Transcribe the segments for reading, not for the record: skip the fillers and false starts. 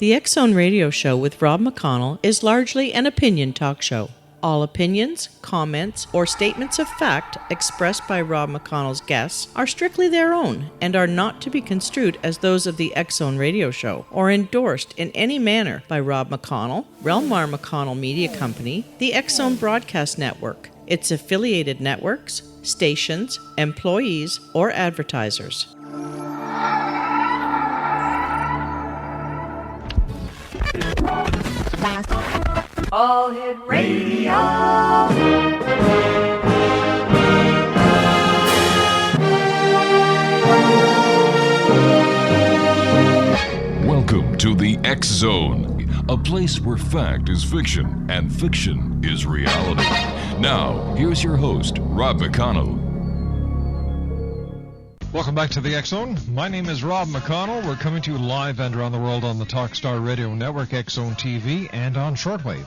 The X Zone Radio Show with Rob McConnell is largely an opinion talk show. All opinions, comments, or statements of fact expressed by Rob McConnell's guests are strictly their own and are not to be construed as those of the X Zone Radio Show or endorsed in any manner by Rob McConnell, Relmar McConnell Media Company, the X Zone Broadcast Network, its affiliated networks, stations, employees, or advertisers. All Hit Radio. Welcome to the X Zone, a place where fact is fiction and fiction is reality. Now, here's your host, Rob McConnell. Welcome back to the X Zone. My name is Rob McConnell. We're coming to you live and around the world on the Talkstar Radio Network, X Zone TV, and on shortwave.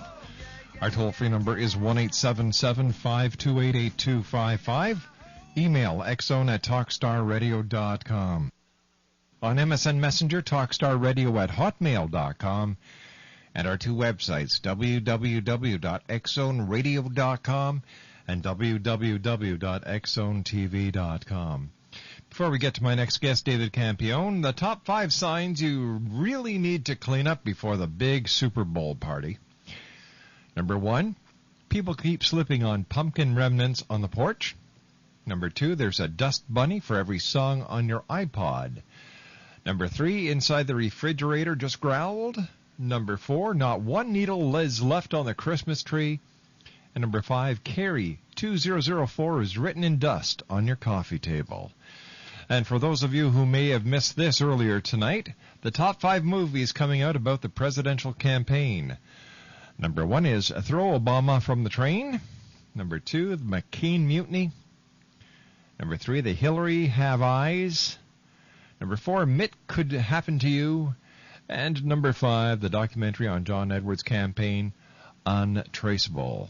Our toll-free number is 1-877-528-8255. Email xzone@talkstarradio.com. On MSN Messenger, talkstarradio@hotmail.com. And our two websites, www.xzoneradio.com and www.xzonetv.com. Before we get to my next guest, David Campione, the top 5 signs you really need to clean up before the big Super Bowl party. Number 1, people keep slipping on pumpkin remnants on the porch. Number 2, there's a dust bunny for every song on your iPod. Number 3, inside the refrigerator just growled. Number 4, not one needle is left on the Christmas tree. And number 5, Carrie 2004 is written in dust on your coffee table. And for those of you who may have missed this earlier tonight, the top 5 movies coming out about the presidential campaign. Number 1 is Throw Obama from the Train. Number 2, The McCain Mutiny. Number 3, The Hillary Have Eyes. Number 4, Mitt Could Happen to You. And number 5, the documentary on John Edwards' campaign, Untraceable.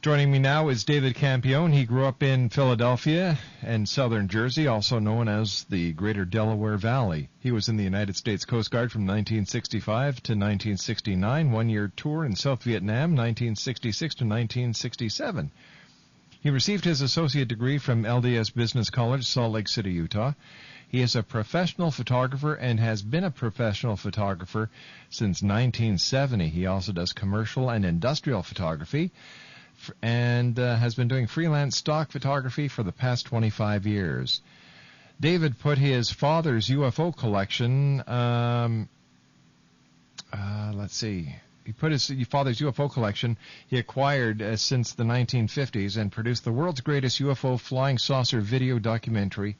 Joining me now is David Campione. He grew up in Philadelphia and southern Jersey, also known as the Greater Delaware Valley. He was in the United States Coast Guard from 1965 to 1969, one-year tour in South Vietnam, 1966 to 1967. He received his associate degree from LDS Business College, Salt Lake City, Utah. He is a professional photographer and has been a professional photographer since 1970. He also does commercial and industrial photography, and has been doing freelance stock photography for the past 25 years. David put his father's UFO collection, he put his father's UFO collection he acquired since the 1950s and produced the world's greatest UFO flying saucer video documentary,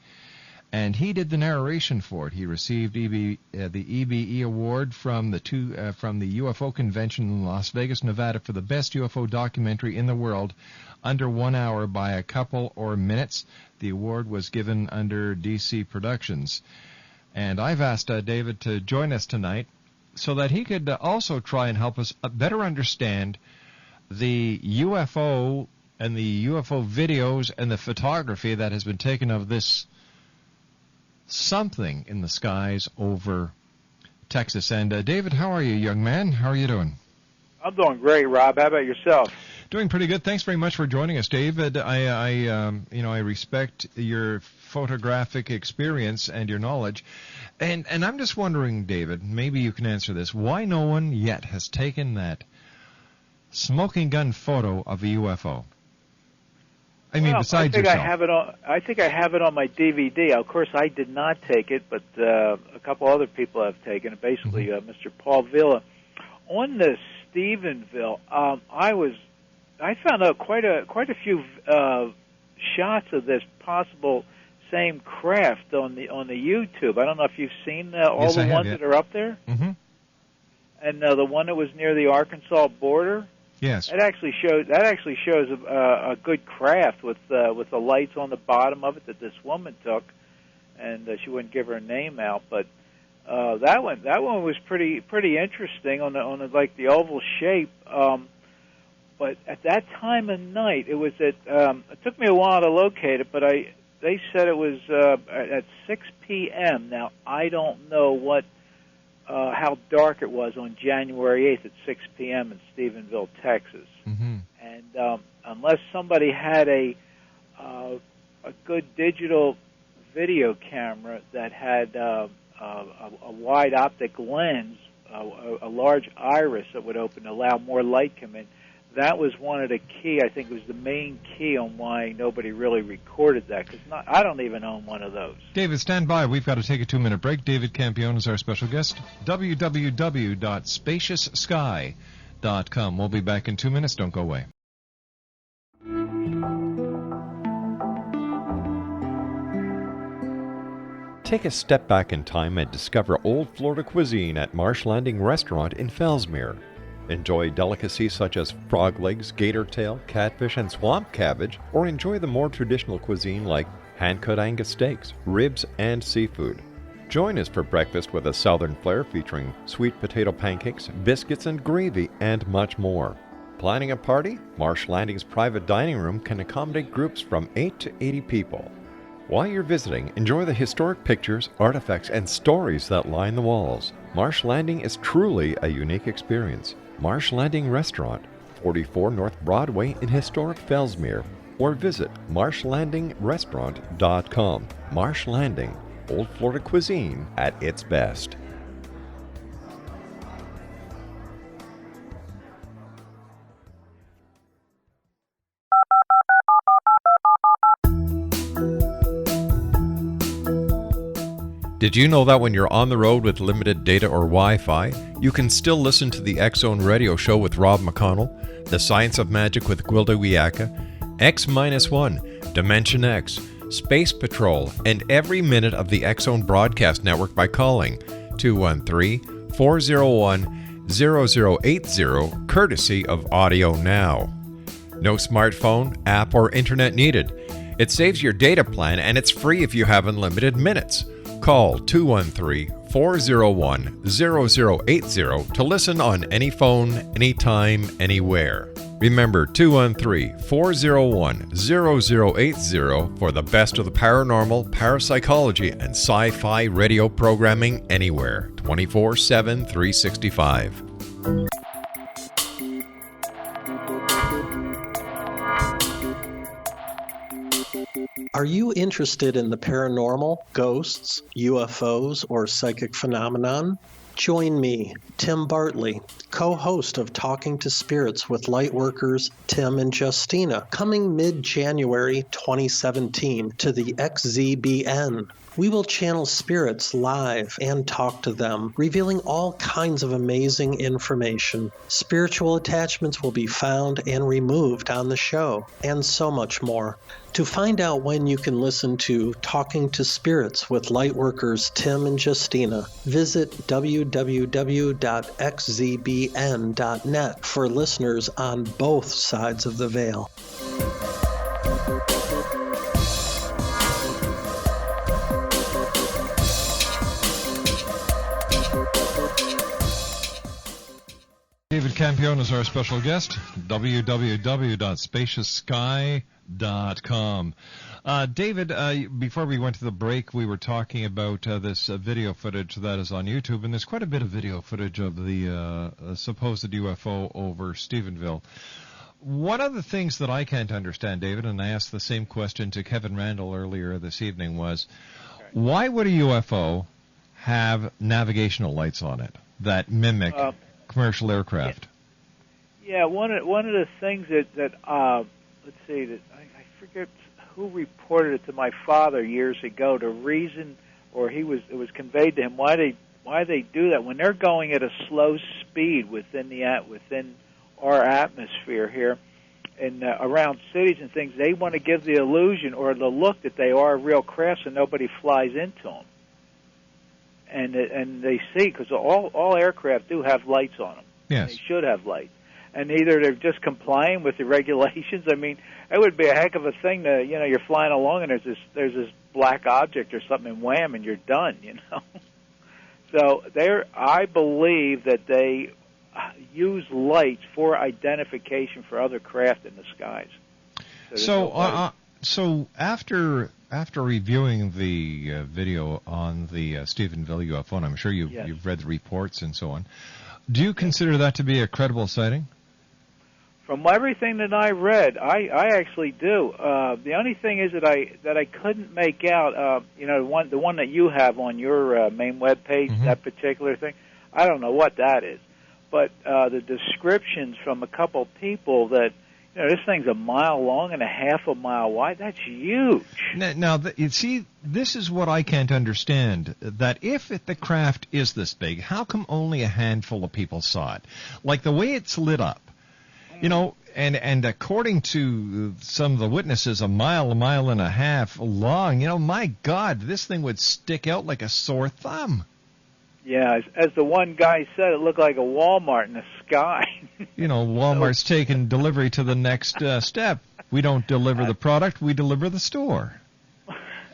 and he did the narration for it. He received the EBE award from the UFO convention in Las Vegas, Nevada, for the best UFO documentary in the world under 1 hour by a couple or minutes. The award was given under DC Productions. And I've asked David to join us tonight so that he could also try and help us better understand the UFO and the UFO videos and the photography that has been taken of this something in the skies over Texas. And David, how are you, young man? How are you doing? I'm doing great, Rob. How about yourself? Doing pretty good. Thanks very much for joining us, David. I respect your photographic experience and your knowledge, and I'm just wondering, David, maybe you can answer this: why no one yet has taken that smoking gun photo of a UFO? I mean, besides yourself. I think I have it on my DVD. Of course, I did not take it, but a couple other people have taken it. Basically, Mr. Paul Villa. On the Stephenville, I found out quite a few shots of this possible same craft on the YouTube. I don't know if you've seen all the ones that are up there. Mm-hmm. And the one that was near the Arkansas border. Yes. That actually shows a good craft with the lights on the bottom of it that this woman took, and she wouldn't give her name out, but that one was pretty interesting on the oval shape. But at that time of night, it was it took me a while to locate it, but they said it was at 6 p.m. Now I don't know what how dark it was on January 8th at 6 p.m. in Stephenville, Texas. Mm-hmm. And unless somebody had a good digital video camera that had a wide optic lens, a large iris that would open to allow more light come in, that was one of the key. I think it was the main key on why nobody really recorded that, because I don't even own one of those. David, stand by. We've got to take a 2-minute break. David Campione is our special guest. www.spacioussky.com. We'll be back in 2 minutes. Don't go away. Take a step back in time and discover old Florida cuisine at Marsh Landing Restaurant in Fellsmere. Enjoy delicacies such as frog legs, gator tail, catfish, and swamp cabbage, or enjoy the more traditional cuisine like hand-cut Angus steaks, ribs, and seafood. Join us for breakfast with a southern flair featuring sweet potato pancakes, biscuits and gravy, and much more. Planning a party? Marsh Landing's private dining room can accommodate groups from 8 to 80 people. While you're visiting, enjoy the historic pictures, artifacts, and stories that line the walls. Marsh Landing is truly a unique experience. Marsh Landing Restaurant, 44 North Broadway in historic Fellsmere, or visit marshlandingrestaurant.com. Marsh Landing, old Florida cuisine at its best. Did you know that when you're on the road with limited data or Wi-Fi, you can still listen to the X-Zone Radio Show with Rob McConnell, The Science of Magic with Gwilda Wiyaka, X-1, Dimension X, Space Patrol, and every minute of the X-Zone broadcast network by calling 213-401-0080, courtesy of Audio Now. No smartphone, app, or internet needed. It saves your data plan and it's free if you have unlimited minutes. Call 213-401-0080 to listen on any phone, anytime, anywhere. Remember 213-401-0080 for the best of the paranormal, parapsychology, and sci-fi radio programming anywhere, 24/7, 365. Are you interested in the paranormal, ghosts, UFOs, or psychic phenomenon? Join me, Tim Bartley, co-host of Talking to Spirits with Lightworkers Tim and Justina, coming mid-January 2017 to the XZBN. We will channel spirits live and talk to them, revealing all kinds of amazing information. Spiritual attachments will be found and removed on the show, and so much more. To find out when you can listen to Talking to Spirits with Lightworkers Tim and Justina, visit www.xzbn.net for listeners on both sides of the veil. David Campione is our special guest. www.spacioussky.com. David, before we went to the break, we were talking about this video footage that is on YouTube, and there's quite a bit of video footage of the supposed UFO over Stephenville. One of the things that I can't understand, David, and I asked the same question to Kevin Randall earlier this evening, was why would a UFO have navigational lights on it that mimic commercial aircraft? Yeah, one of the things that let's see, that I forget who reported it to my father years ago. The reason, or it was conveyed to him why they do that when they're going at a slow speed within our atmosphere here, and around cities and things. They want to give the illusion or the look that they are real craft, so nobody flies into them. And they see, because all aircraft do have lights on them. Yes. They should have lights. And either they're just complying with the regulations. I mean, it would be a heck of a thing to, you're flying along and there's this black object or something, and wham, and you're done, So I believe that they use lights for identification for other craft in the skies. So after After reviewing the video on the Stephenville UFO, and I'm sure you've read the reports and so on, do you consider that to be a credible sighting? From everything that I read, I actually do. The only thing is that I couldn't make out, the one that you have on your main web page, that particular thing. I don't know what that is, but the descriptions from a couple people that, this thing's 1.5 miles long and 1/2 mile wide. That's huge. Now, you see, this is what I can't understand. That if the craft is this big, how come only a handful of people saw it? Like the way it's lit up. And according to some of the witnesses, 1 mile, 1.5 miles long, my God, this thing would stick out like a sore thumb. Yeah, as the one guy said, it looked like a Walmart in the sky. Walmart's taking delivery to the next step. We don't deliver the product, we deliver the store.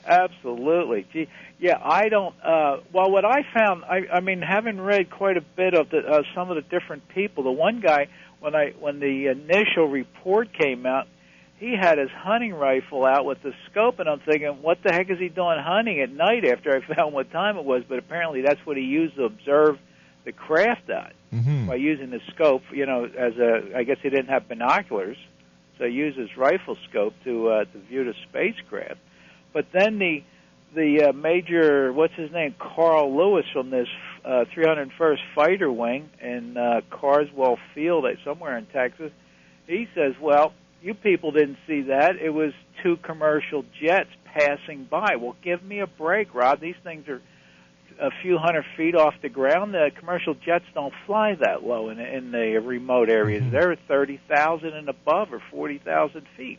Absolutely. Gee, yeah, I don't. Well, what I found, I mean, having read quite a bit of some of the different people, the one guy, when the initial report came out, he had his hunting rifle out with the scope, and I'm thinking, what the heck is he doing hunting at night after I found what time it was? But apparently that's what he used to observe the craft at, by using the scope, I guess he didn't have binoculars, so he used his rifle scope to view the spacecraft. But then the major, what's his name, Carl Lewis from this 301st Fighter Wing in Carswell Field somewhere in Texas, he says, well, you people didn't see that. It was 2 commercial jets passing by. Well, give me a break, Rob. These things are a few hundred feet off the ground. The commercial jets don't fly that low in the remote areas. They're 30,000 and above, or 40,000 feet.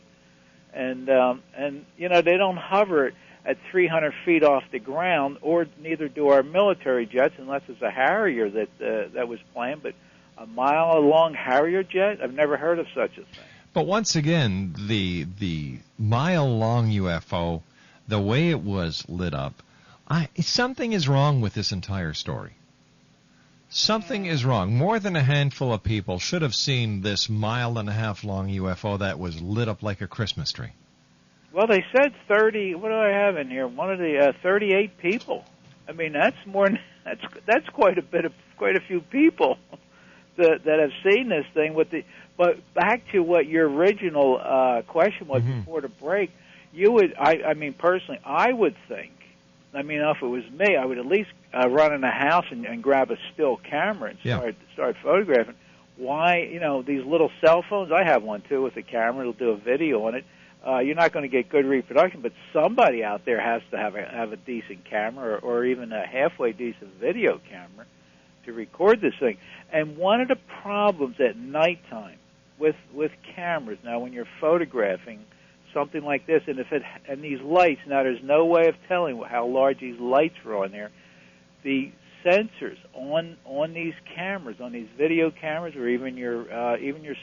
And they don't hover at 300 feet off the ground, or neither do our military jets, unless it's a Harrier that was playing. But a mile-long Harrier jet, I've never heard of such a thing. But once again, the mile-long UFO, the way it was lit up, something is wrong with this entire story. Something is wrong. More than a handful of people should have seen this 1.5 mile long UFO that was lit up like a Christmas tree. Well, they said 30. What do I have in here? One of the 38 people. I mean, that's more. That's quite a few people that have seen this thing. But back to what your original question was before the break, you would. I mean, personally, I would think. I mean, if it was me, I would at least run in the house and grab a still camera and start photographing. Why, these little cell phones? I have one too with a camera. It'll do a video on it. You're not going to get good reproduction, but somebody out there has to have a decent camera or even a halfway decent video camera to record this thing. And one of the problems at nighttime with cameras, now when you're photographing something like this, and these lights, now there's no way of telling how large these lights are on there. The sensors on these cameras, on these video cameras, or even your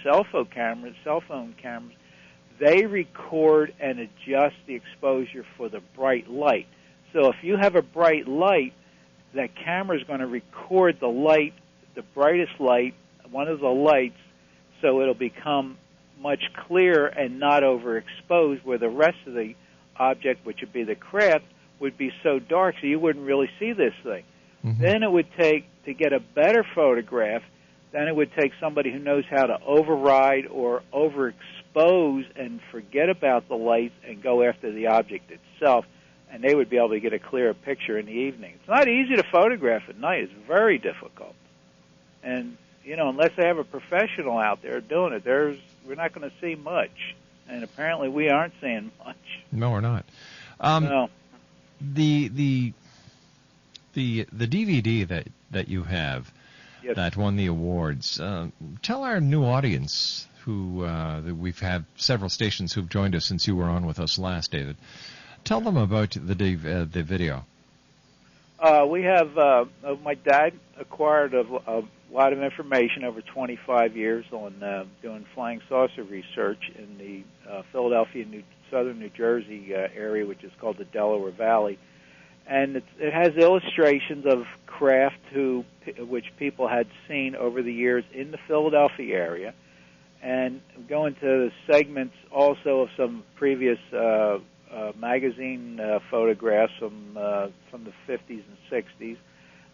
cell phone cameras, they record and adjust the exposure for the bright light. So if you have a bright light, that camera is going to record the light, the brightest light, one of the lights, so it'll become much clearer and not overexposed, where the rest of the object, which would be the craft, would be so dark so you wouldn't really see this thing. Then it would take, to get a better photograph, then it would take somebody who knows how to override or overexpose and forget about the lights and go after the object itself, and they would be able to get a clearer picture in the evening. It's not easy to photograph at night. It's very difficult. And, unless they have a professional out there doing it, we're not going to see much. And apparently we aren't seeing much. No, we're not. No. The DVD that you have, Yes. that won the awards, tell our new audience who we've had several stations who've joined us since you were on with us last, David. Tell them about the video. We have, my dad acquired a lot of information over 25 years on doing flying saucer research in the Philadelphia, southern New Jersey area, which is called the Delaware Valley. And it has illustrations of craft which people had seen over the years in the Philadelphia area, and go into segments also of some previous magazine photographs from the 50s and 60s,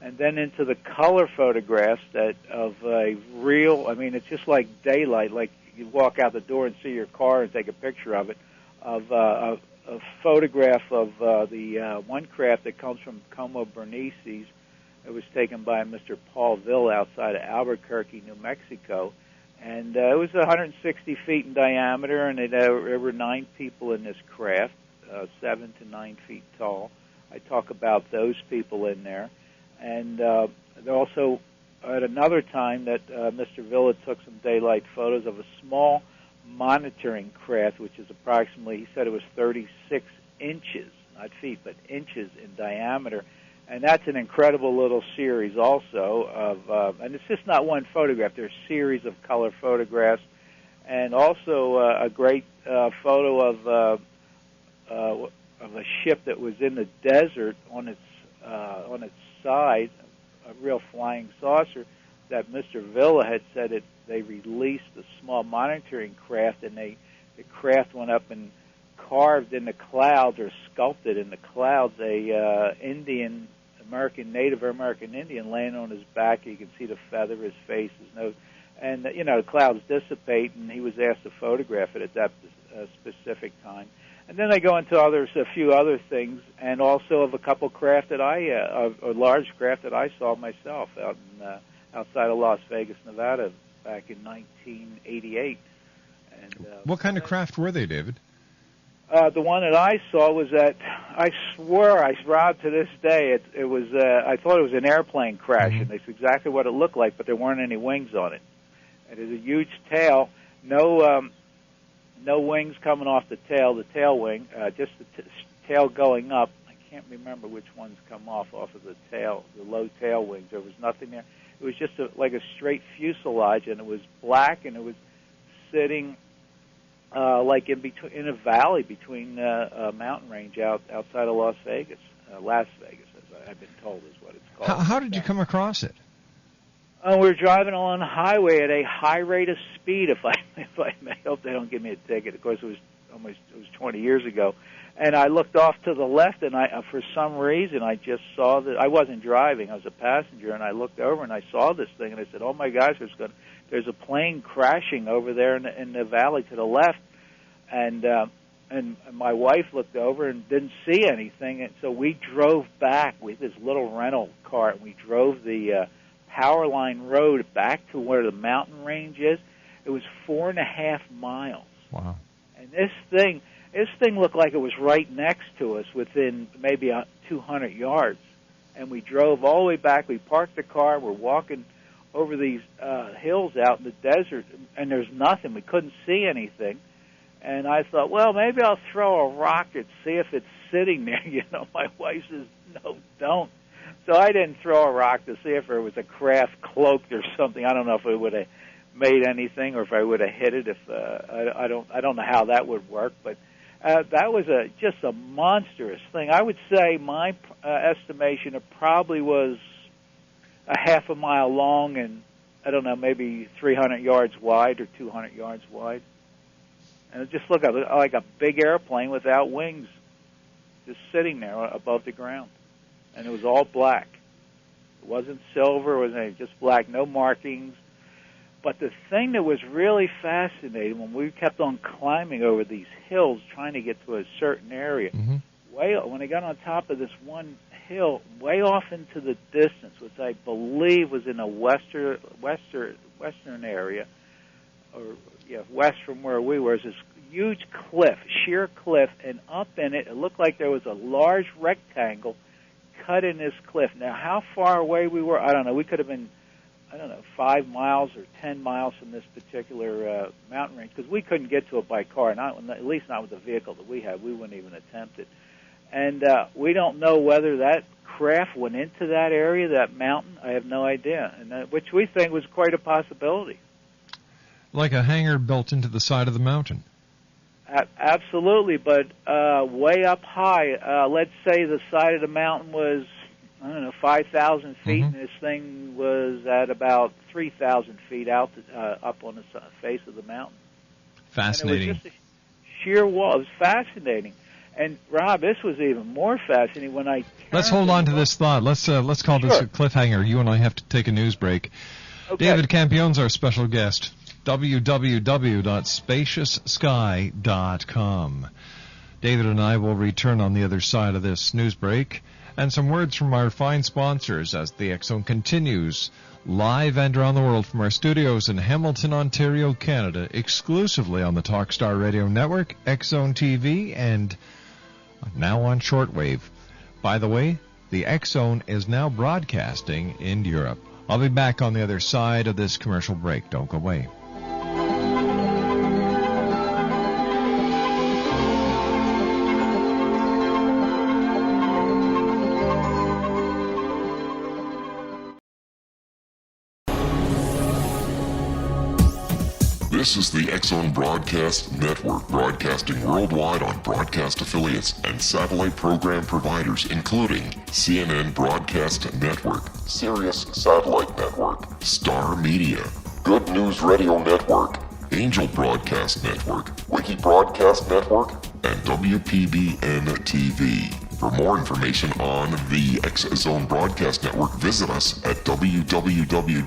and then into the color photographs that of a real. I mean, it's just like daylight. Like you walk out the door and see your car and take a picture of it. Of a photograph of the one craft that comes from Como Bernices. It was taken by Mr. Paul Ville outside of Albuquerque, New Mexico. And it was 160 feet in diameter, and there were 9 people in this craft, 7 to 9 feet tall. I talk about those people in there. And there also, at another time, that Mr. Villa took some daylight photos of a small monitoring craft, which is approximately, he said it was 36 inches, not feet, but inches in diameter. And that's an incredible little series also of, and it's just not one photograph. There's a series of color photographs, and also a great photo of a ship that was in the desert on its side, a real flying saucer. That Mr. Villa had said they released a small monitoring craft, and the craft went up and carved in the clouds or sculpted in the clouds a Native American Indian laying on his back. You can see the feather, his face, his nose, and the clouds dissipate, and he was asked to photograph it at that specific time. And then they go into a few other things, and also of a couple craft that a large craft that I saw myself outside of Las Vegas, Nevada, back in 1988. And what kind of craft were they, David? The one that I saw was I swear, Rob, to this day, it was. I thought it was an airplane crash, and that's exactly what it looked like, but there weren't any wings on it. It is a huge tail, no wings coming off the tail wing, just the tail going up. I can't remember which ones come off of the tail, the low tail wings. There was nothing there. It was just like a straight fuselage, and it was black, and it was sitting like in a valley between a mountain range outside of Las Vegas, as I've been told is what it's called. How did you come across it? We were driving along the highway at a high rate of speed. If I may, hope they don't give me a ticket. Of course, it was 20 years ago, and I looked off to the left, and for some reason I just saw that I wasn't driving; I was a passenger, and I looked over and I saw this thing, and I said, "Oh my gosh, there's a plane crashing over there in the valley to the left," and my wife looked over and didn't see anything, and so we drove back with this little rental car, and we drove the power line road back to where the mountain range is. It was 4.5 miles. Wow! And this thing looked like it was right next to us, within maybe 200 yards, and we drove all the way back. We parked the car. We're walking over these hills out in the desert, and there's nothing. We couldn't see anything. And I thought, well, maybe I'll throw a rock and see if it's sitting there. My wife says, no, don't. So I didn't throw a rock to see if there was a craft cloaked or something. I don't know if it would have made anything or if I would have hit it. If I don't know how that would work, but that was just a monstrous thing. I would say my estimation, it probably was a half a mile long and, I don't know, maybe 300 yards wide or 200 yards wide. And it just looked like a big airplane without wings, just sitting there above the ground. And it was all black. It wasn't silver, it wasn't anything, just black, no markings. But the thing that was really fascinating, when we kept on climbing over these hills trying to get to a certain area, when I got on top of this one hill, way off into the distance, which I believe was in a western area, or west from where we were, is this huge cliff, sheer cliff, and up in it, it looked like there was a large rectangle cut in this cliff. Now, how far away we were, I don't know. We could have been, 5 miles or 10 miles from this particular mountain range, because we couldn't get to it by car, at least not with the vehicle that we had. We wouldn't even attempt it. And we don't know whether that craft went into that area, that mountain. I have no idea, and which we think was quite a possibility. Like a hangar built into the side of the mountain. Absolutely, but way up high. Let's say the side of the mountain was, 5,000 feet, and this thing was at about 3,000 feet out up on the face of the mountain. Fascinating. And it was just a sheer wall. It was fascinating. And Rob, this was even more fascinating when I. Let's hold on to this thought. Let's call this a cliffhanger. You and I have to take a news break. Okay. David Campione's our special guest. www.spacioussky.com. David and I will return on the other side of this news break, and some words from our fine sponsors as the X Zone continues live and around the world from our studios in Hamilton, Ontario, Canada, exclusively on the Talkstar Radio Network, X Zone TV, and now on shortwave. By the way, the X Zone is now broadcasting in Europe. I'll be back on the other side of this commercial break. Don't go away. This is the X Zone Broadcast Network, broadcasting worldwide on broadcast affiliates and satellite program providers, including CNN Broadcast Network, Sirius Satellite Network, Star Media, Good News Radio Network, Angel Broadcast Network, Wiki Broadcast Network, and WPBN TV. For more information on the X Zone Broadcast Network, visit us at www.xzbn.net.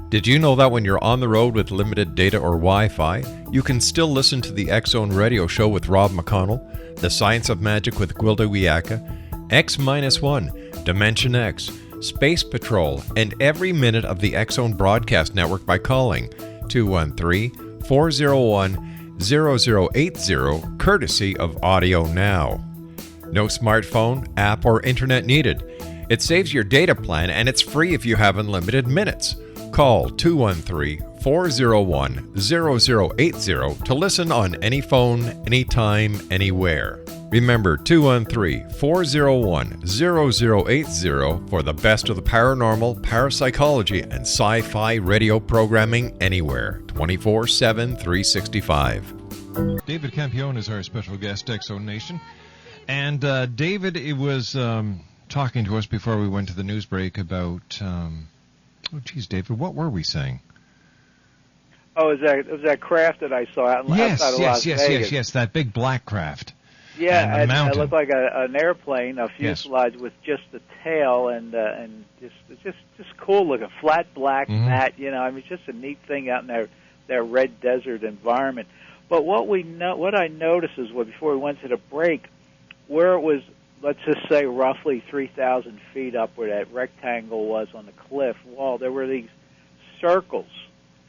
Did you know that when you're on the road with limited data or Wi-Fi, you can still listen to the X Zone Radio Show with Rob McConnell, The Science of Magic with Gwilda Wiyaka, X-1, Dimension X, Space Patrol, and every minute of the X Zone Broadcast Network by calling 213-401-0080, courtesy of Audio Now. No smartphone, app, or internet needed. It saves your data plan, and it's free if you have unlimited minutes. Call 213-401-0080 to listen on any phone, anytime, anywhere. Remember 213-401-0080 for the best of the paranormal, parapsychology, and sci-fi radio programming anywhere, 24/7, 365. David Campione is our special guest, X Zone Nation. And David, it was talking to us before we went to the news break about... David, what were we saying? Oh, it was that craft that I saw outside of Las Vegas. Yes, that big black craft. Yeah, and it looked like an airplane, a fuselage with just the tail, and just cool looking, flat black mat. You know, I mean, it's just a neat thing out in their red desert environment. But what I noticed is, before we went to the break, where it was, let's just say roughly 3,000 feet up where that rectangle was on the cliff wall, there were these circles,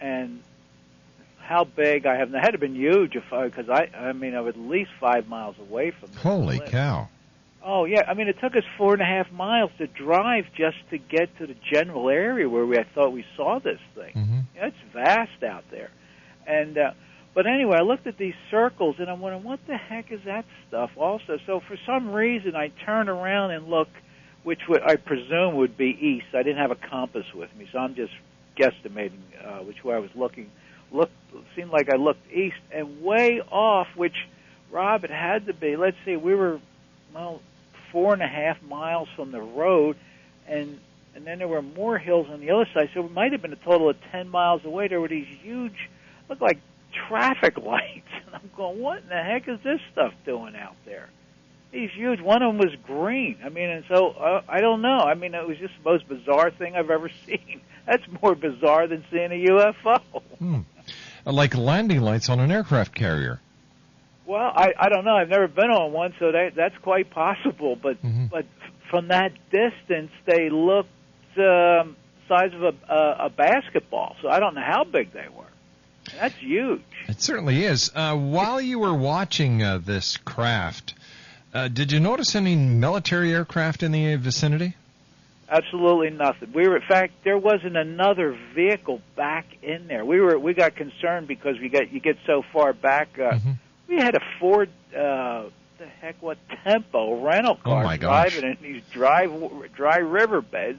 and how big they had to have been huge because I mean I was at least 5 miles away from the Holy cliff. cow. Oh yeah, I mean it took us 4.5 miles to drive just to get to the general area where I thought we saw this thing. You know, it's vast out there. And but anyway, I looked at these circles and I'm wondering, what the heck is that stuff also? So for some reason I turned around and looked, which I presume would be east. I didn't have a compass with me, so I'm just guesstimating which way I was looking. Seemed like I looked east, and way off, which, Rob, it had to be, let's see, we were 4.5 miles from the road, and then there were more hills on the other side, so it might have been a total of 10 miles away. There were these huge, looked like traffic lights, and I'm going, what in the heck is this stuff doing out there? These huge, one of them was green. I mean, and so, I don't know. I mean, it was just the most bizarre thing I've ever seen. That's more bizarre than seeing a UFO. Like landing lights on an aircraft carrier. Well, I don't know. I've never been on one, so that's quite possible. But from that distance, they looked size of a basketball. So I don't know how big they were. That's huge. It certainly is. While you were watching this craft, did you notice any military aircraft in the vicinity? Absolutely nothing. In fact, there wasn't another vehicle back in there. We got concerned because you get so far back. We had a Ford, Tempo rental car driving in these dry riverbeds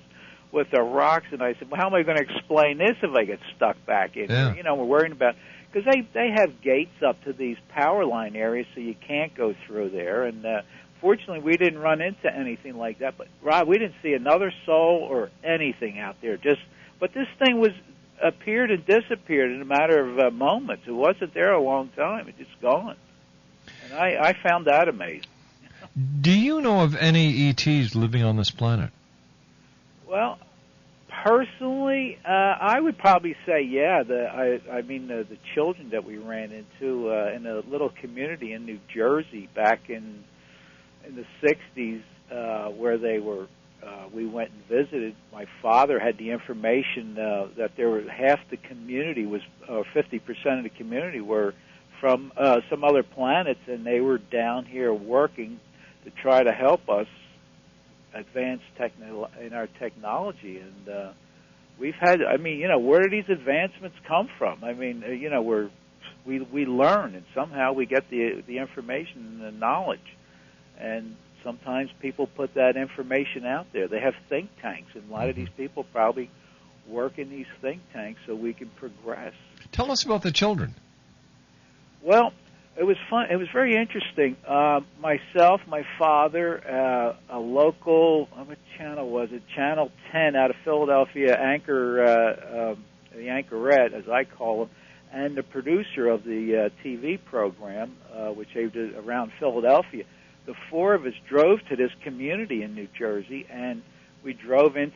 with the rocks, and I said, well, how am I going to explain this if I get stuck back in here? You know, we're worrying about, because they have gates up to these power line areas, so you can't go through there. And Fortunately, we didn't run into anything like that. But Rob, we didn't see another soul or anything out there. But this thing appeared and disappeared in a matter of moments. It wasn't there a long time. It just gone. And I found that amazing. Do you know of any ETs living on this planet? Well, personally, I would probably say, yeah. The children that we ran into in a little community in New Jersey back in the 60s, where they were. We went and visited. My father had the information that there were half the community was, 50% of the community were from some other planets, and they were down here working to try to help us advance in our technology. And we've had, where do these advancements come from? We learn, and somehow we get the information and the knowledge. And sometimes people put that information out there. They have think tanks, and a lot of these people probably work in these think tanks so we can progress. Tell us about the children. Well, it was fun. It was very interesting. Myself, my father, a local, what channel was it? Channel 10 out of Philadelphia, the Anchorette, as I call them, and the producer of the TV program, which they did around Philadelphia. The four of us drove to this community in New Jersey, and we drove went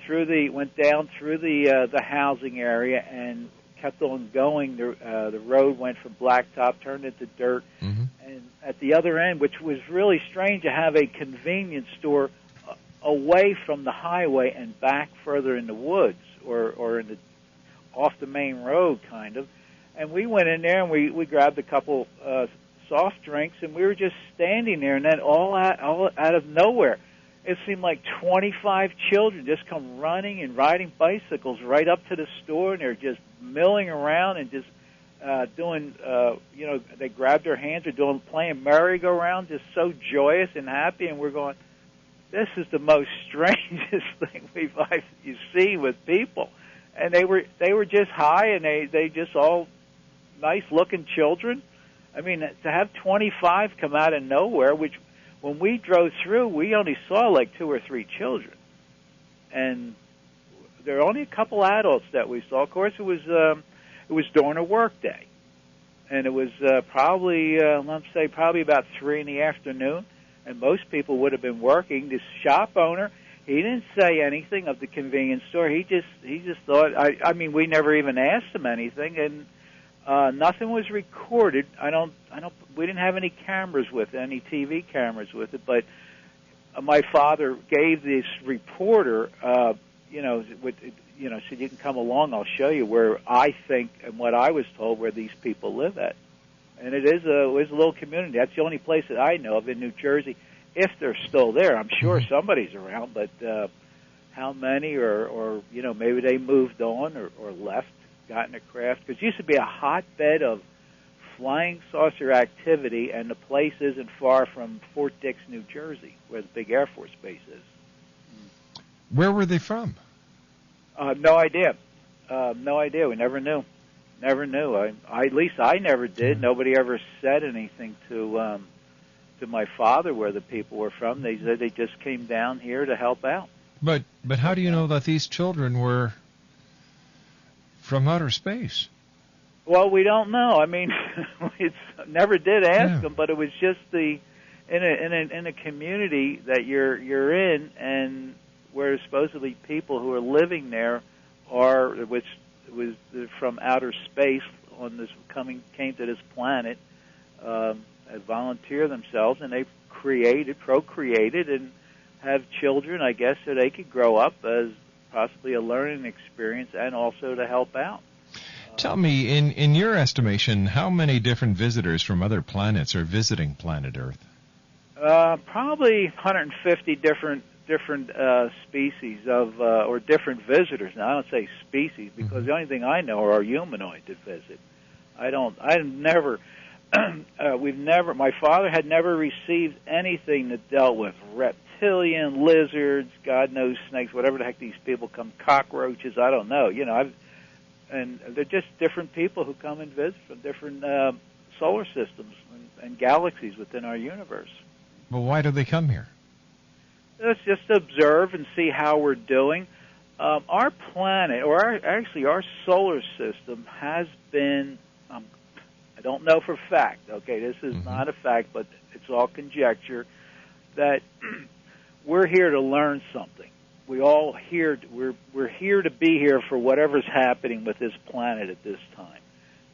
down through the housing area and kept on going. The road went from blacktop, turned into dirt, and at the other end, which was really strange to have a convenience store away from the highway and back further in the woods or in off the main road, kind of. And we went in there and we grabbed a couple soft drinks, and we were just standing there, and then all out of nowhere, it seemed like 25 children just come running and riding bicycles right up to the store, and they're just milling around and just doing, they grabbed their hands, they're playing merry-go-round, just so joyous and happy, and we're going, this is the most strangest thing you see with people. And they were just high, and they just all nice-looking children. I mean, to have 25 come out of nowhere, which when we drove through, we only saw like 2 or 3 children. And there were only a couple adults that we saw. Of course, it was during a work day. And it was probably about 3 in the afternoon. And most people would have been working. This shop owner, he didn't say anything of the convenience store. He just thought, we never even asked him anything, and nothing was recorded. We didn't have any cameras with it, any TV cameras with it, but my father gave this reporter, said, you can come along, I'll show you where I think and what I was told where these people live at. And it is a little community. That's the only place that I know of in New Jersey, if they're still there. I'm sure somebody's around, but how many or maybe they moved on or left, got in a craft. Because it used to be a hotbed of flying saucer activity, and the place isn't far from Fort Dix, New Jersey, where the big Air Force base is. Where were they from? No idea. No idea. We never knew. Never knew. At least I never did. Nobody ever said anything to my father where the people were from. They said they just came down here to help out. But how do you know that these children were from outer space? Well, we don't know. I mean, never did ask them, but it was just in a community that you're in, and where supposedly people who are living there which was from outer space came to this planet, volunteer themselves, and they've procreated, and have children, I guess, so they could grow up as possibly a learning experience and also to help out. Tell me, in your estimation, how many different visitors from other planets are visiting planet Earth? Probably 150 different species of or different visitors. Now I don't say species because the only thing I know are humanoid that visit. My father had never received anything that dealt with reptilian, lizards, God knows, snakes, whatever the heck these people come, cockroaches, I don't know. And they're just different people who come and visit from different solar systems and galaxies within our universe. But why do they come here? Let's just observe and see how we're doing. Our planet, or our solar system, has been, I don't know for fact, okay, this is not a fact, but it's all conjecture, that we're here to learn something. We're here to be here for whatever's happening with this planet at this time.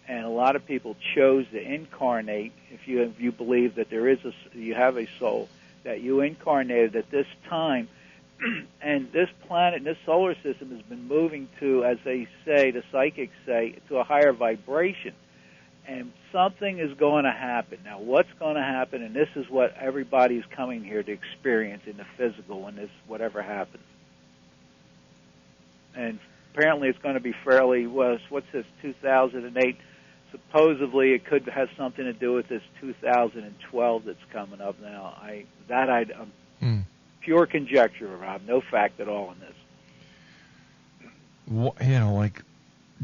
And a lot of people chose to incarnate, if you believe that you have a soul, that you incarnated at this time. And this planet and this solar system has been moving to, as they say, the psychics say, to a higher vibration. And something is going to happen. Now, what's going to happen, and this is what everybody's coming here to experience in the physical when whatever happens. And apparently it's going to be what's this, 2008? Supposedly it could have something to do with this 2012 that's coming up now. I'm pure conjecture, Rob. No fact at all in this.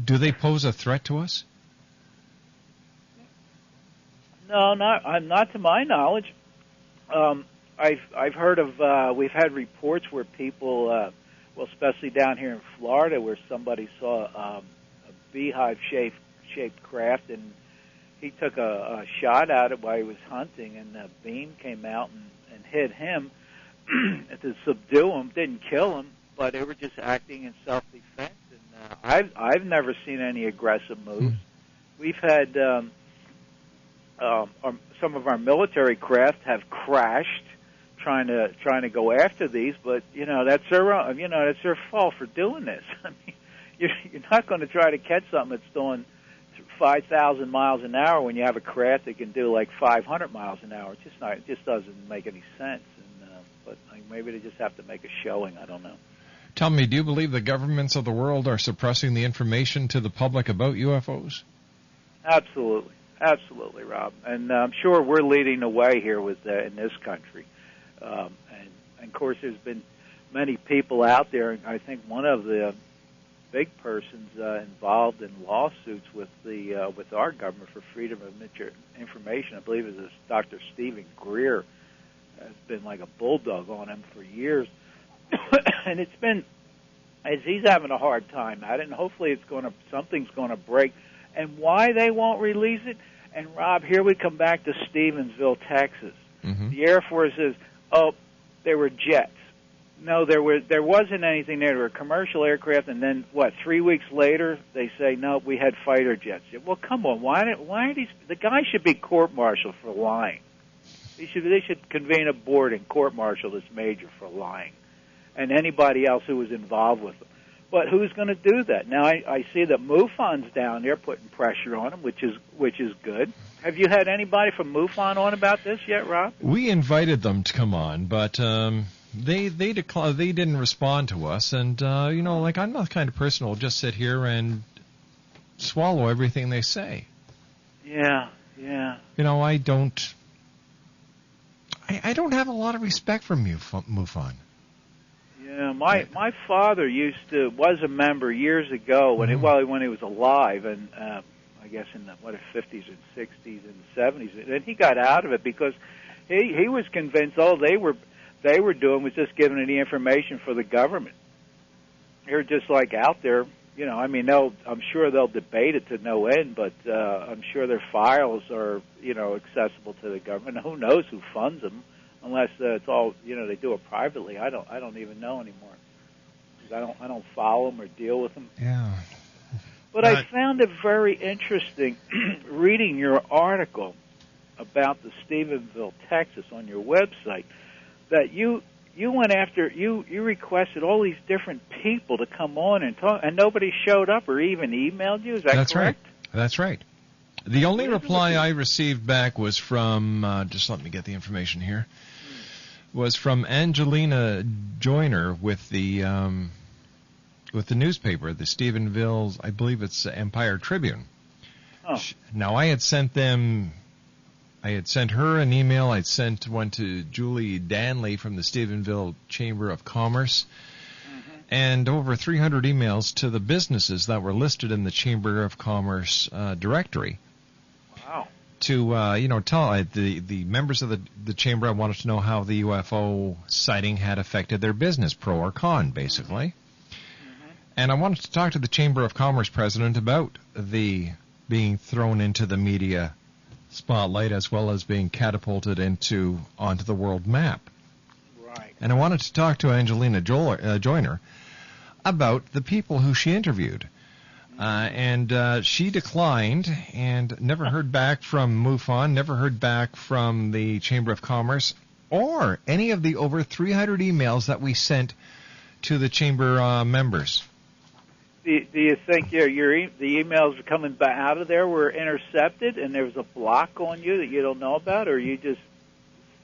Do they pose a threat to us? No, not to my knowledge. I've heard of. We've had reports where people, especially down here in Florida, where somebody saw a beehive-shaped craft, and he took a shot at it while he was hunting, and the beam came out and hit him to subdue him. Didn't kill him, but they were just acting in self-defense. And I've never seen any aggressive moves. We've had some of our military craft have crashed trying to go after these, but that's their fault for doing this. I mean, you're not going to try to catch something that's doing 5,000 miles an hour when you have a craft that can do like 500 miles an hour. It just doesn't make any sense. But maybe they just have to make a showing. I don't know. Tell me, do you believe the governments of the world are suppressing the information to the public about UFOs? Absolutely. Absolutely, Rob. And I'm sure we're leading the way here in this country. And of course, there's been many people out there. I think one of the big persons involved in lawsuits with our government for freedom of information, I believe, is Dr. Stephen Greer. Has been like a bulldog on him for years, and it's been as he's having a hard time at it. And hopefully, something's going to break. And why they won't release it? And Rob, here we come back to Stevensville, Texas. The Air Force says, "Oh, there were jets." No, there wasn't anything there. There were commercial aircraft, and then 3 weeks later they say, "No, we had fighter jets." Well, come on, why are these? The guy should be court-martialed for lying. They should convene a board and court-martial this major for lying, and anybody else who was involved with them. But who's going to do that? Now I see that MUFON's down there putting pressure on them, which is good. Have you had anybody from MUFON on about this yet, Rob? We invited them to come on, but they declined. They didn't respond to us, and I'm not the kind of person who will just sit here and swallow everything they say. Yeah. I don't have a lot of respect for MUFON. Yeah, my father was a member years ago when he was alive, and I guess in the 50s and 60s and 70s, and he got out of it because he was convinced all they were doing was just giving the information for the government. They're just like out there, I'm sure they'll debate it to no end, but I'm sure their files are, accessible to the government. Who knows who funds them, unless it's all, they do it privately. I don't even know anymore. I don't follow them or deal with them. Yeah. But I found it very interesting reading your article about the Stephenville, Texas, on your website, that you went after, you requested all these different people to come on and talk, and nobody showed up or even emailed you. Is that correct? Right. That's right. The only reply I received back was from, just let me get the information here, was from Angelina Joyner with the newspaper, the Stephenville, I believe it's Empire Tribune. Oh. Now, I had sent her an email. I'd sent one to Julie Danley from the Stephenville Chamber of Commerce, and over 300 emails to the businesses that were listed in the Chamber of Commerce directory. Wow. to tell the members of the chamber. I wanted to know how the UFO sighting had affected their business, pro or con, basically. And I wanted to talk to the Chamber of Commerce president about the being thrown into the media spotlight as well as being catapulted onto the world map. Right. And I wanted to talk to Angelina Joyner about the people who she interviewed. And she declined and never heard back from MUFON, never heard back from the Chamber of Commerce, or any of the over 300 emails that we sent to the Chamber members. Do you think the emails coming out of there were intercepted and there was a block on you that you don't know about, or you just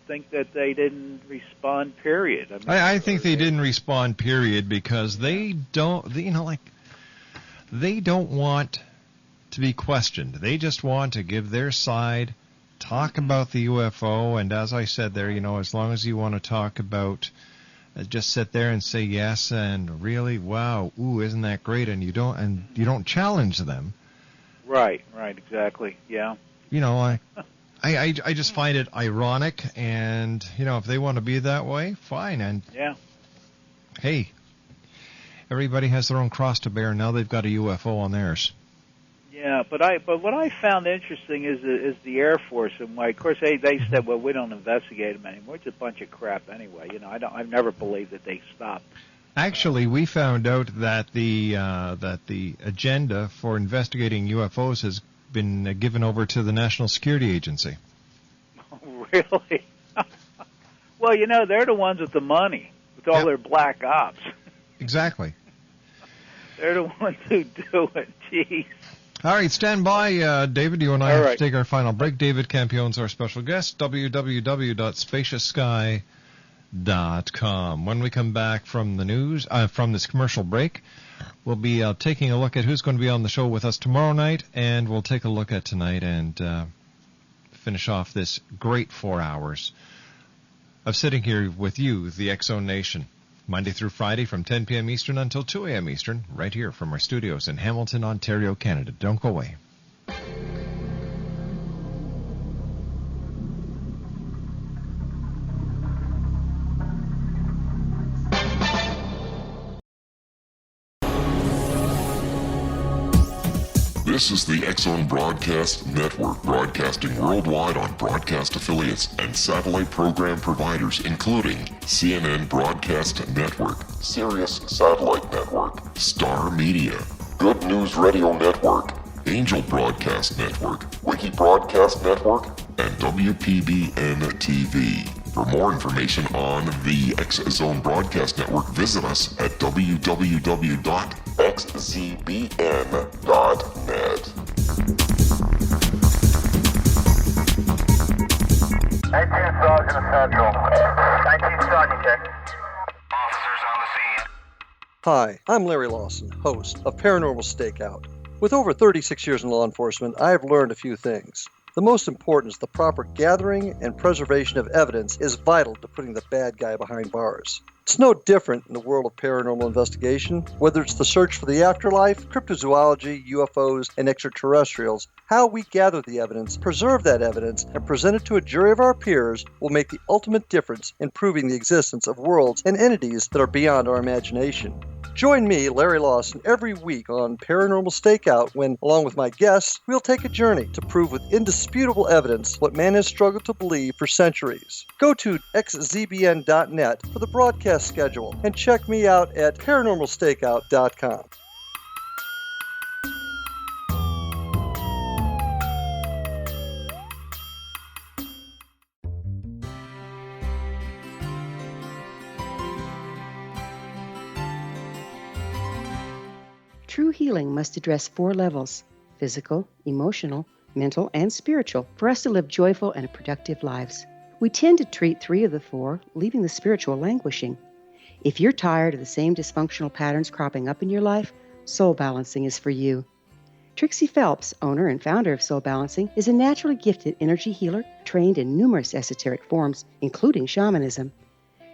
think that they didn't respond, period? I think they didn't respond, period, because they don't want to be questioned. They just want to give their side, talk about the UFO, and as I said there, as long as you want to talk about, just sit there and say yes and really, wow, ooh, isn't that great? And you don't challenge them. Right, exactly, yeah. I just find it ironic, and if they want to be that way, fine. And yeah, hey, everybody has their own cross to bear. Now they've got a UFO on theirs. Yeah, but what I found interesting is the Air Force, and why, of course, they said, well, we don't investigate them anymore. It's a bunch of crap anyway. I've never believed that they stopped. Actually, we found out that the agenda for investigating UFOs has been given over to the National Security Agency. Oh, really? Well, they're the ones with the money, with all their black ops. Exactly. They're the ones who do it. Jeez. All right, stand by, David. You and I have to take our final break. David Campion's our special guest, www.spaciousky.com. When we come back from the news, from this commercial break, we'll be taking a look at who's going to be on the show with us tomorrow night, and we'll take a look at tonight and finish off this great 4 hours of sitting here with you, the X-Zone Nation. Monday through Friday from 10 p.m. Eastern until 2 a.m. Eastern, right here from our studios in Hamilton, Ontario, Canada. Don't go away. This is the X-Zone Broadcast Network, broadcasting worldwide on broadcast affiliates and satellite program providers, including CNN Broadcast Network, Sirius Satellite Network, Star Media, Good News Radio Network, Angel Broadcast Network, Wiki Broadcast Network, and WPBN TV. For more information on the X-Zone Broadcast Network, visit us at www.xzbn.net. 19 Sergeant Central. 19 Sergeant, check. Officers on the scene. Hi, I'm Larry Lawson, host of Paranormal Stakeout. With over 36 years in law enforcement, I have learned a few things. The most important is the proper gathering and preservation of evidence is vital to putting the bad guy behind bars. It's no different in the world of paranormal investigation. Whether it's the search for the afterlife, cryptozoology, UFOs, and extraterrestrials, how we gather the evidence, preserve that evidence, and present it to a jury of our peers will make the ultimate difference in proving the existence of worlds and entities that are beyond our imagination. Join me, Larry Lawson, every week on Paranormal Stakeout when, along with my guests, we'll take a journey to prove with indisputable evidence what man has struggled to believe for centuries. Go to xzbn.net for the broadcast schedule and check me out at paranormalstakeout.com. True healing must address 4 levels: physical, emotional, mental, and spiritual, for us to live joyful and productive lives. We tend to treat 3 of the 4, leaving the spiritual languishing. If you're tired of the same dysfunctional patterns cropping up in your life, Soul Balancing is for you. Trixie Phelps, owner and founder of Soul Balancing, is a naturally gifted energy healer trained in numerous esoteric forms, including shamanism.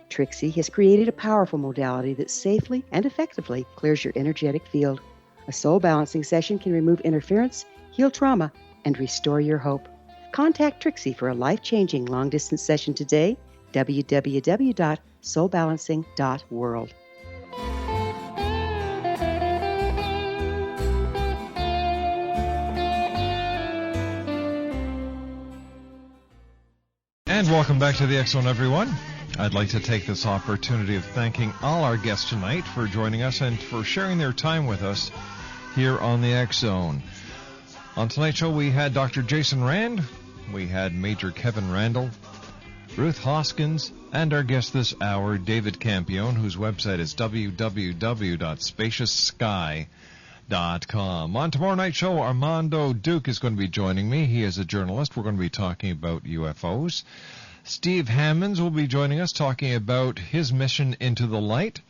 Trixie has created a powerful modality that safely and effectively clears your energetic field. A soul balancing session can remove interference, heal trauma, and restore your hope. Contact Trixie for a life-changing long-distance session today, www.soulbalancing.world. And welcome back to the X Zone, everyone. I'd like to take this opportunity of thanking all our guests tonight for joining us and for sharing their time with us here on the X Zone. On tonight's show, we had Dr. Jason Rand, we had Major Kevin Randall, Ruth Hoskins, and our guest this hour, David Campione, whose website is www.spacioussky.com. On tomorrow night's show, Armando Duke is going to be joining me. He is a journalist. We're going to be talking about UFOs. Steve Hammonds will be joining us talking about his mission into the light.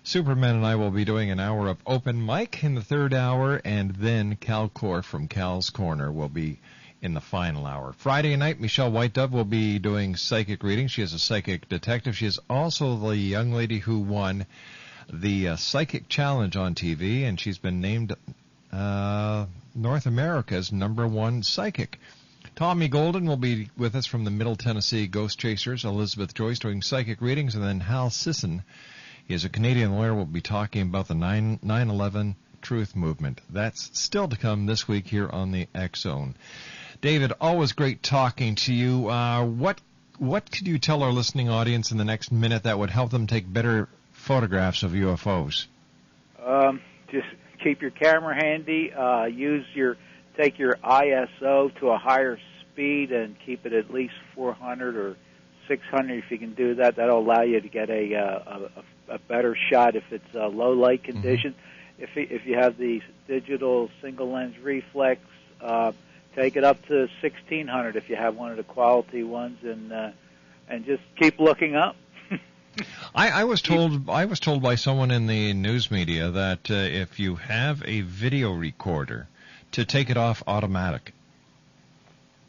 Superman and I will be doing an hour of open mic in the third hour, and then Cal Core from Cal's Corner will be in the final hour. Friday night, Michelle White-Dove will be doing psychic readings. She is a psychic detective. She is also the young lady who won the Psychic Challenge on TV, and she's been named North America's #1 psychic. Tommy Golden will be with us from the Middle Tennessee Ghost Chasers. Elizabeth Joyce doing psychic readings, and then Hal Sisson, he is a Canadian lawyer, will be talking about the 9/11 Truth Movement. That's still to come this week here on the X Zone. David, always great talking to you. What could you tell our listening audience in the next minute that would help them take better photographs of UFOs? Just keep your camera handy. Take your ISO to a higher speed and keep it at least 400 or 600 if you can do that. That'll allow you to get a better shot if it's low light condition. Mm-hmm. If you have the digital single lens reflex, take it up to 1600 if you have one of the quality ones, and just keep looking up. I was told by someone in the news media that if you have a video recorder, to take it off automatic.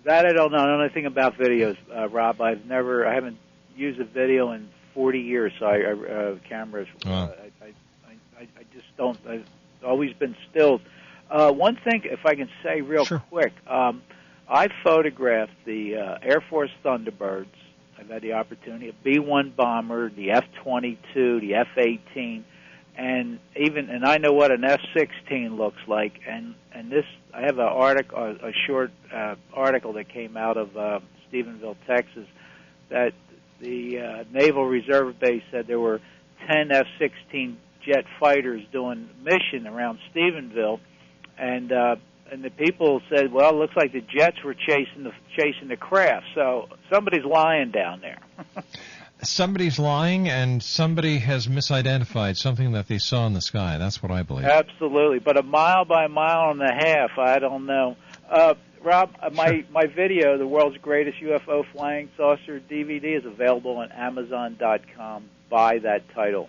That I don't know. I don't know anything about videos, Rob. I haven't used a video in 40 years. So cameras. Wow. I just don't. I've always been stilled. One thing, if I can say real quick, I photographed the Air Force Thunderbirds. I've had the opportunity, a B-1 bomber, the F-22, the F-18, and I know what an F-16 looks like. And this, I have a short article that came out of Stephenville, Texas, that the Naval Reserve Base said there were 10 F-16 jet fighters doing mission around Stephenville, and the people said, well, it looks like the jets were chasing the craft. So somebody's lying down there. Somebody's lying, and somebody has misidentified something that they saw in the sky. That's what I believe. Absolutely. But a mile by a mile and a half, I don't know. Rob, my video, The World's Greatest UFO Flying Saucer DVD, is available on Amazon.com. Buy that title.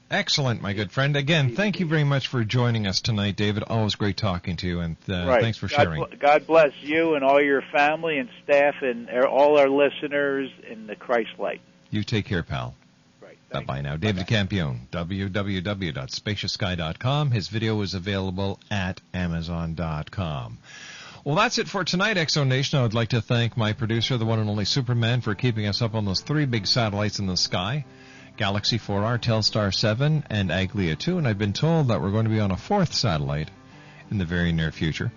Excellent, my good friend. Again, thank you very much for joining us tonight, David. Always great talking to you, and thanks for sharing. God bless you and all your family and staff and all our listeners in the Christ light. You take care, pal. Right. Bye-bye now. David Campione, www.spacioussky.com. His video is available at Amazon.com. Well, that's it for tonight, X-Zone Nation. I would like to thank my producer, the one and only Superman, for keeping us up on those 3 big satellites in the sky, Galaxy 4R, Telstar 7, and Aglia 2. And I've been told that we're going to be on a 4th satellite in the very near future.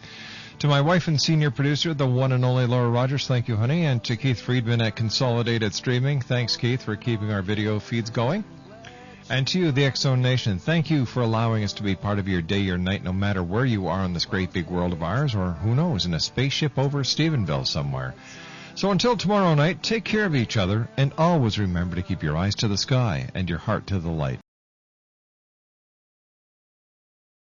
To my wife and senior producer, the one and only Laura Rogers, thank you, honey. And to Keith Friedman at Consolidated Streaming, thanks, Keith, for keeping our video feeds going. And to you, the X-Zone Nation, thank you for allowing us to be part of your day or night, no matter where you are in this great big world of ours, or who knows, in a spaceship over Stephenville somewhere. So until tomorrow night, take care of each other, and always remember to keep your eyes to the sky and your heart to the light.